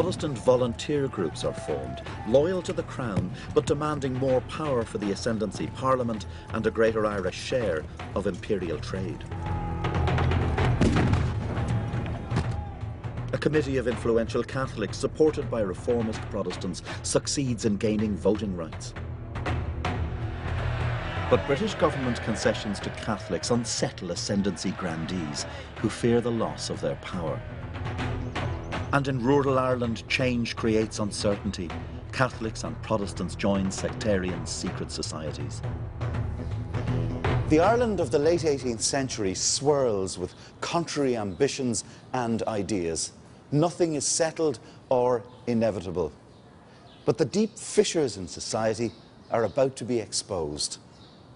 Protestant volunteer groups are formed, loyal to the Crown, but demanding more power for the ascendancy Parliament and a greater Irish share of imperial trade. A committee of influential Catholics, supported by reformist Protestants, succeeds in gaining voting rights. But British government concessions to Catholics unsettle ascendancy grandees who fear the loss of their power. And in rural Ireland, change creates uncertainty. Catholics and Protestants join sectarian secret societies. The Ireland of the late 18th century swirls with contrary ambitions and ideas. Nothing is settled or inevitable. But the deep fissures in society are about to be exposed.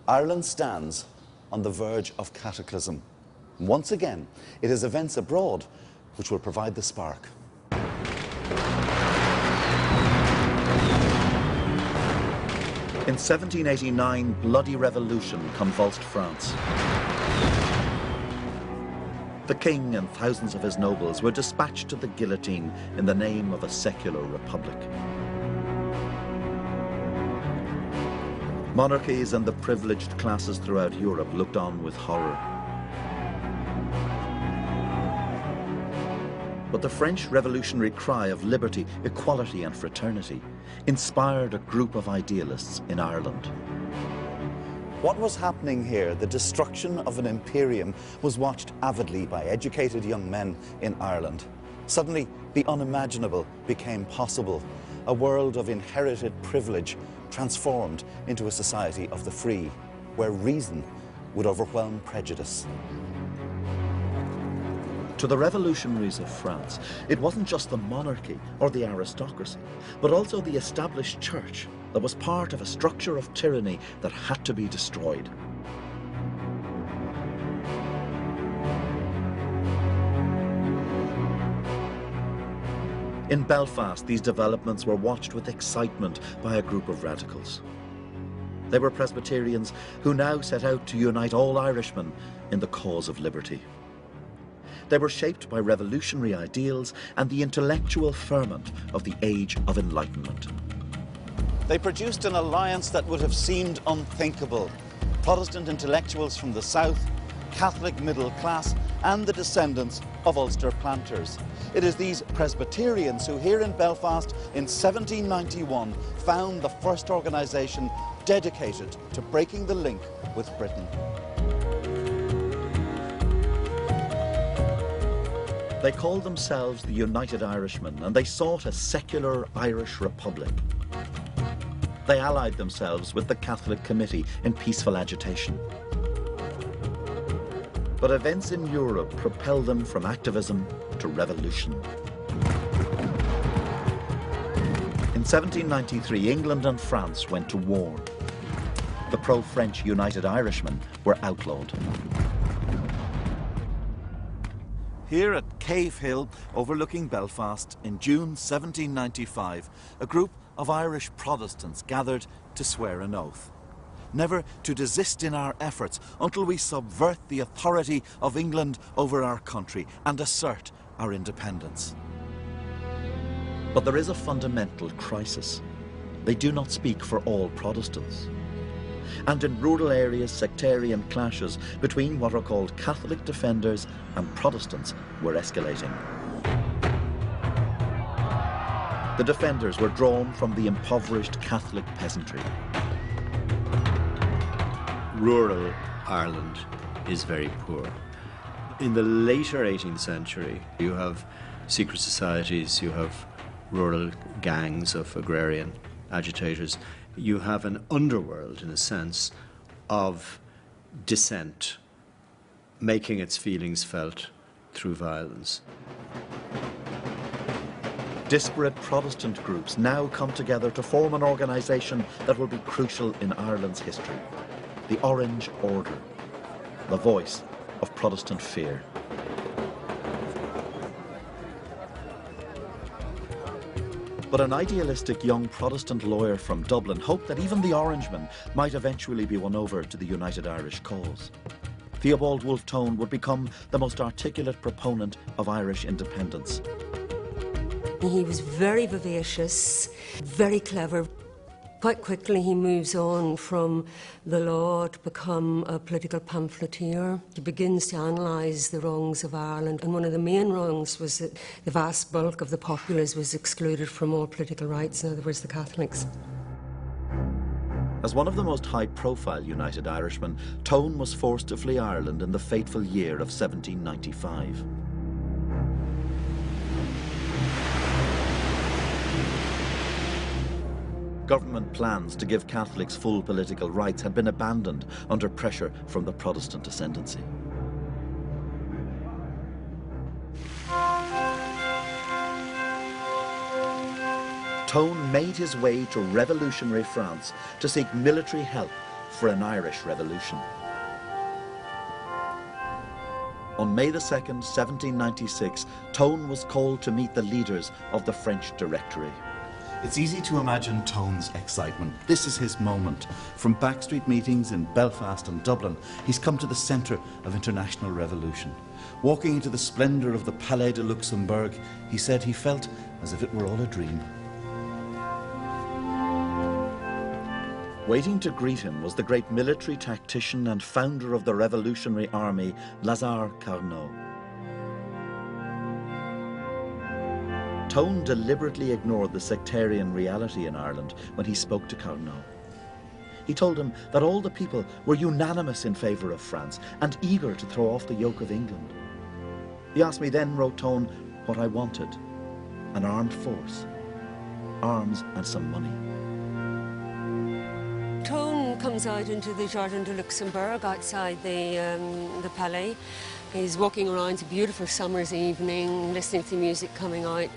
Ireland stands on the verge of cataclysm. Once again, it is events abroad which will provide the spark. In 1789, bloody revolution convulsed France. The king and thousands of his nobles were dispatched to the guillotine in the name of a secular republic. Monarchies and the privileged classes throughout Europe looked on with horror. But the French revolutionary cry of liberty, equality and fraternity inspired a group of idealists in Ireland. What was happening here, the destruction of an imperium, was watched avidly by educated young men in Ireland. Suddenly, the unimaginable became possible. A world of inherited privilege transformed into a society of the free, where reason would overwhelm prejudice. To the revolutionaries of France, it wasn't just the monarchy or the aristocracy, but also the established church that was part of a structure of tyranny that had to be destroyed. In Belfast, these developments were watched with excitement by a group of radicals. They were Presbyterians who now set out to unite all Irishmen in the cause of liberty. They were shaped by revolutionary ideals and the intellectual ferment of the Age of Enlightenment. They produced an alliance that would have seemed unthinkable. Protestant intellectuals from the south, Catholic middle class, and the descendants of Ulster planters. It is these Presbyterians who here in Belfast in 1791 found the first organisation dedicated to breaking the link with Britain. They called themselves the United Irishmen, and they sought a secular Irish republic. They allied themselves with the Catholic Committee in peaceful agitation. But events in Europe propelled them from activism to revolution. In 1793, England and France went to war. The pro-French United Irishmen were outlawed. Here at Cave Hill, overlooking Belfast, in June 1795, a group of Irish Protestants gathered to swear an oath. Never to desist in our efforts until we subvert the authority of England over our country and assert our independence. But there is a fundamental crisis. They do not speak for all Protestants. And in rural areas, sectarian clashes between what are called Catholic defenders and Protestants were escalating. The defenders were drawn from the impoverished Catholic peasantry. Rural Ireland is very poor. In the later 18th century, you have secret societies, you have rural gangs of agrarian agitators. You have an underworld, in a sense, of dissent, making its feelings felt through violence. Disparate Protestant groups now come together to form an organisation that will be crucial in Ireland's history. The Orange Order, the voice of Protestant fear. But an idealistic young Protestant lawyer from Dublin hoped that even the Orangemen might eventually be won over to the United Irish cause. Theobald Wolfe Tone would become the most articulate proponent of Irish independence. He was very vivacious, very clever. Quite quickly he moves on from the law to become a political pamphleteer. He begins to analyse the wrongs of Ireland, and one of the main wrongs was that the vast bulk of the populace was excluded from all political rights, in other words, the Catholics. As one of the most high-profile United Irishmen, Tone was forced to flee Ireland in the fateful year of 1795. Government plans to give Catholics full political rights had been abandoned under pressure from the Protestant ascendancy. Tone made his way to revolutionary France to seek military help for an Irish revolution. On May the 2nd, 1796, Tone was called to meet the leaders of the French Directory. It's easy to imagine Tone's excitement. This is his moment. From backstreet meetings in Belfast and Dublin, he's come to the centre of international revolution. Walking into the splendour of the Palais de Luxembourg, he said he felt as if it were all a dream. Waiting to greet him was the great military tactician and founder of the Revolutionary Army, Lazare Carnot. Tone deliberately ignored the sectarian reality in Ireland when he spoke to Carnot. He told him that all the people were unanimous in favour of France and eager to throw off the yoke of England. He asked me then, wrote Tone, what I wanted: an armed force, arms and some money. Tone comes out into the Jardin de Luxembourg outside the Palais. He's walking around, it's a beautiful summer's evening, listening to the music coming out.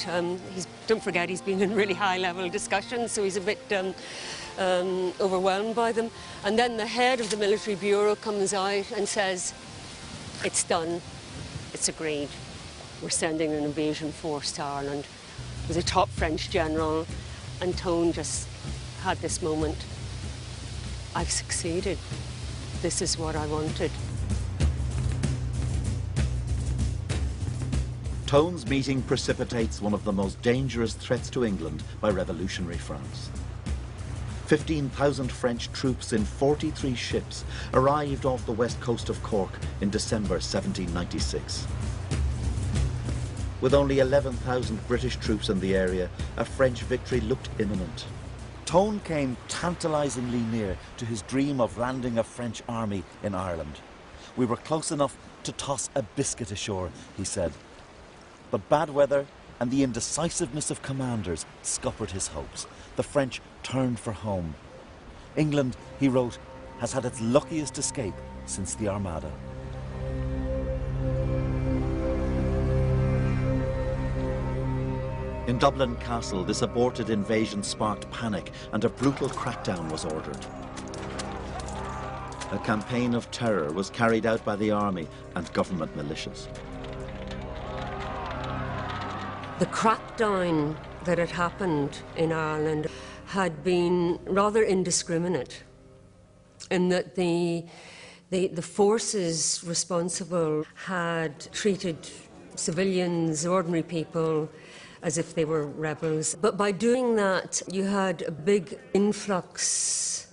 Don't forget, he's been in really high-level discussions, so he's a bit overwhelmed by them. And then the head of the military bureau comes out and says, it's done, it's agreed. We're sending an invasion force to Ireland. It was a top French general, and Tone just had this moment. I've succeeded. This is what I wanted. Tone's meeting precipitates one of the most dangerous threats to England by revolutionary France. 15,000 French troops in 43 ships arrived off the west coast of Cork in December 1796. With only 11,000 British troops in the area, a French victory looked imminent. Tone came tantalisingly near to his dream of landing a French army in Ireland. We were close enough to toss a biscuit ashore, he said. But bad weather and the indecisiveness of commanders scuppered his hopes. The French turned for home. England, he wrote, has had its luckiest escape since the Armada. In Dublin Castle, this aborted invasion sparked panic and a brutal crackdown was ordered. A campaign of terror was carried out by the army and government militias. The crackdown that had happened in Ireland had been rather indiscriminate, in that the forces responsible had treated civilians, ordinary people, as if they were rebels. But by doing that, you had a big influx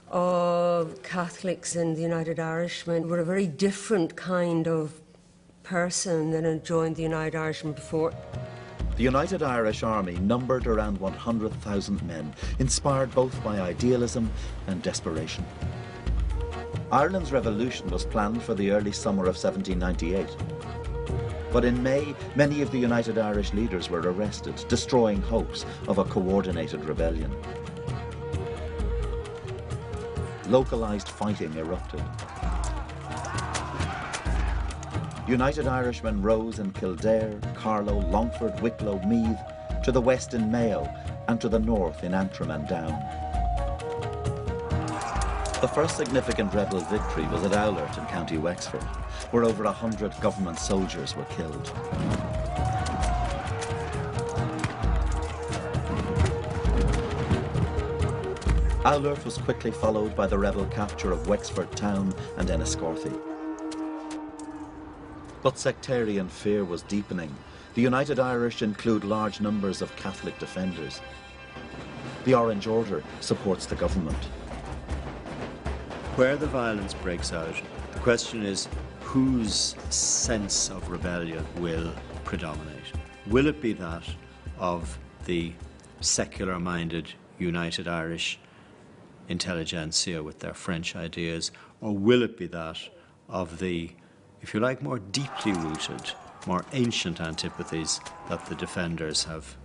of Catholics and the United Irishmen who were a very different kind of person than had joined the United Irishmen before. The United Irish Army numbered around 100,000 men, inspired both by idealism and desperation. Ireland's revolution was planned for the early summer of 1798. But in May, many of the United Irish leaders were arrested, destroying hopes of a coordinated rebellion. Localised fighting erupted. United Irishmen rose in Kildare, Carlow, Longford, Wicklow, Meath, to the west in Mayo, and to the north in Antrim and Down. The first significant rebel victory was at Owlert in County Wexford, where over 100 government soldiers were killed. Owlert was quickly followed by the rebel capture of Wexford town and Enniscorthy. But sectarian fear was deepening. The United Irish include large numbers of Catholic defenders. The Orange Order supports the government. Where the violence breaks out, the question is whose sense of rebellion will predominate? Will it be that of the secular-minded United Irish intelligentsia with their French ideas, or will it be that of the, if you like, more deeply rooted, more ancient antipathies that the defenders have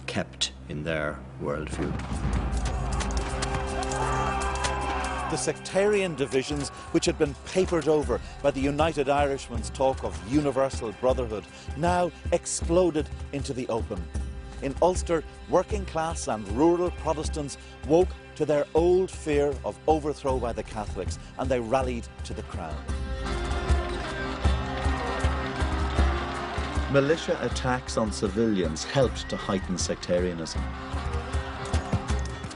kept in their worldview? The sectarian divisions, which had been papered over by the United Irishmen's talk of universal brotherhood, now exploded into the open. In Ulster, working class and rural Protestants woke to their old fear of overthrow by the Catholics, and they rallied to the crown. Militia attacks on civilians helped to heighten sectarianism.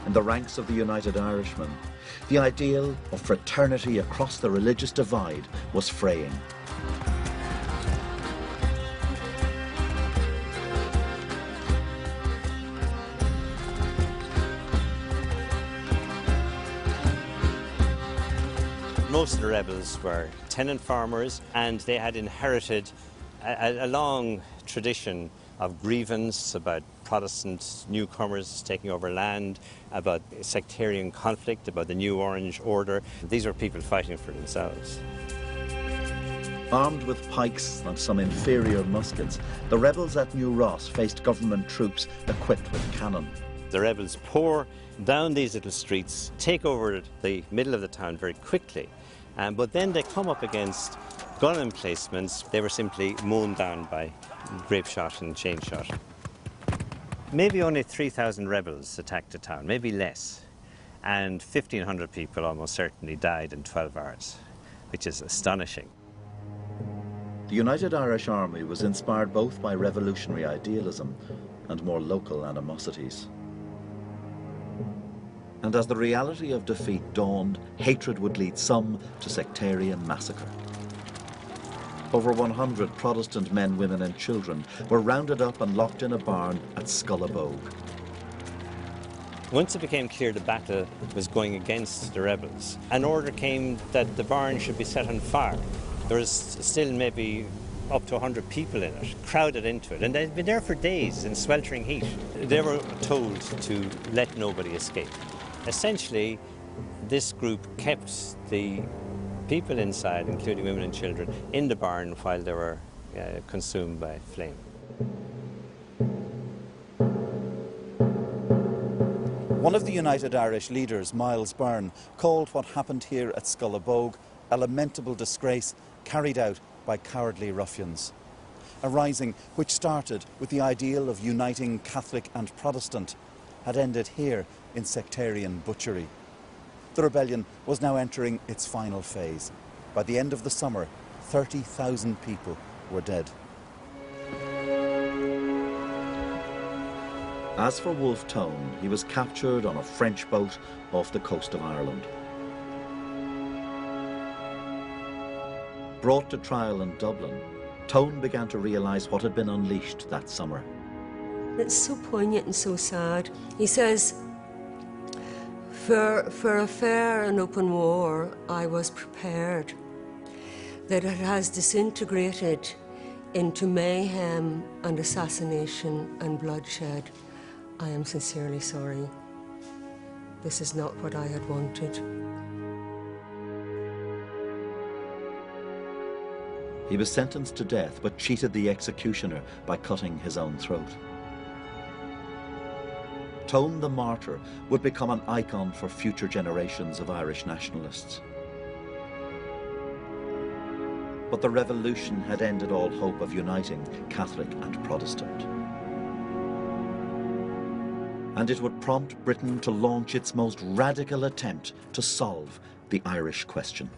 In the ranks of the United Irishmen, the ideal of fraternity across the religious divide was fraying. Most of the rebels were tenant farmers, and they had inherited a long tradition of grievance about Protestant newcomers taking over land, about sectarian conflict, about the new Orange Order. These were people fighting for themselves. Armed with pikes and some inferior muskets, the rebels at New Ross faced government troops equipped with cannon. The rebels pour down these little streets, take over the middle of the town very quickly, but then they come up against gun emplacements. They were simply mown down by grape shot and chain shot. Maybe only 3,000 rebels attacked the town, maybe less, and 1,500 people almost certainly died in 12 hours, which is astonishing. The United Irish Army was inspired both by revolutionary idealism and more local animosities. And as the reality of defeat dawned, hatred would lead some to sectarian massacre. Over 100 Protestant men, women and children were rounded up and locked in a barn at Scullabogue. Once it became clear the battle was going against the rebels, an order came that the barn should be set on fire. There was still maybe up to 100 people in it, crowded into it, and they'd been there for days in sweltering heat. They were told to let nobody escape. Essentially, this group kept the people inside, including women and children, in the barn while they were consumed by flame. One of the United Irish leaders, Miles Byrne, called what happened here at Scullabogue a lamentable disgrace carried out by cowardly ruffians. A rising which started with the ideal of uniting Catholic and Protestant had ended here in sectarian butchery. The rebellion was now entering its final phase. By the end of the summer, 30,000 people were dead. As for Wolfe Tone, he was captured on a French boat off the coast of Ireland. Brought to trial in Dublin, Tone began to realise what had been unleashed that summer. It's so poignant and so sad. He says, For a fair and open war, I was prepared. That it has disintegrated into mayhem and assassination and bloodshed, I am sincerely sorry. This is not what I had wanted. He was sentenced to death, but cheated the executioner by cutting his own throat. Tone the Martyr would become an icon for future generations of Irish nationalists. But the revolution had ended all hope of uniting Catholic and Protestant. And it would prompt Britain to launch its most radical attempt to solve the Irish question.